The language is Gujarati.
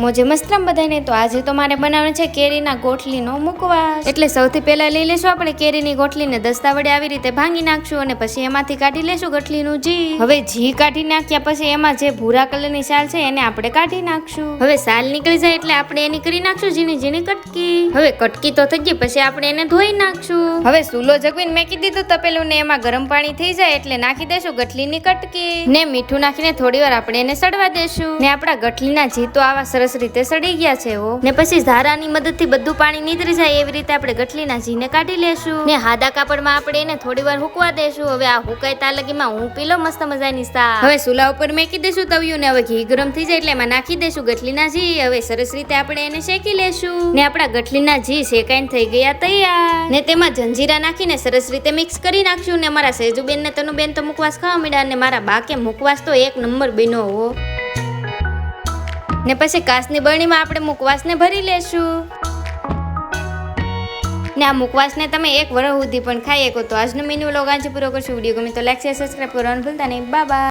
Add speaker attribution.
Speaker 1: મોજે મસ્તરામ બધાને. તો આજે તો મારે બનાવવાનું છે કેરીના ગોઠલીનો મુખવાસ. એટલે સૌથી પહેલા લઈ લેશું આપણે કેરીની ગોઠલીને દસ્તા વડે આવી રીતે ભાંગી નાખશું અને પછી એમાંથી કાઢી લેશું ગઠલીનું જી. હવે જી કાઢી નાખ્યા પછી એમાં જે ભૂરા કલરની સાલ છે એને આપણે કાઢી નાખશું. હવે સાલ નીકળી જાય એટલે આપણે એની કરી નાખશું ઝીણી ઝીણી કટકી. હવે કટકી તો થઈ ગઈ પછી આપણે એને ધોઈ નાખશું. હવે સૂલો જગવીને મેકી દીધું તપેલું ને એમાં ગરમ પાણી થઈ જાય એટલે નાખી દેશું ગઠલીની કટકી ને મીઠું નાખીને થોડી વાર આપણે એને સડવા દેશું. ને આપણા ગઠલીના જી તો આવા સરસ રીતે સડી ગયા છે ને પછી ધારાની મદદથી બધું પાણી નીતરી જાય એવી રીતે આપણે ગઠલીના જીને કાઢી લેશું ને હાદા કાપડમાં આપણે એને થોડી વાર હુકવા દેશું. હવે આ હુકાય તા લગીમાં હું પીલો મસ્ત મજાની સા. હવે સુલા ઉપર મેકી દેશું તવિયું ને હવે ઘી ગરમ થઈ જાય એટલે એમાં નાખી દેશું ગઠલીના જી. હવે સરસ રીતે આપણે એને શેકી લેશું ને આપણા ગઠલીના જી શેકાઈને થઈ ગયા તૈયાર. ને તેમાં જંજીરા નાખીને સરસ રીતે મિક્સ કરી નાખશું. ને મારા સેજુબેન ને તનુબેન તો મુખવાસ ખાવા મળ્યા અને મારા બાકે મુખવાસ તો એક નંબર બન્યો હો. ને પછી કાચની બરણીમાં આપણે મુખવાસને ભરી લેશું. ને આ મુખવાસને તમે એક વર્ષ સુધી પણ ખાઈ શકો. તો આજનો મેનુ વ્લોગ આજે પૂરો કરશું. વિડીયો ગમે તો લાઈક શેર સબસ્ક્રાઇબ કરવાનું ભૂલતા નહીં. Bye bye.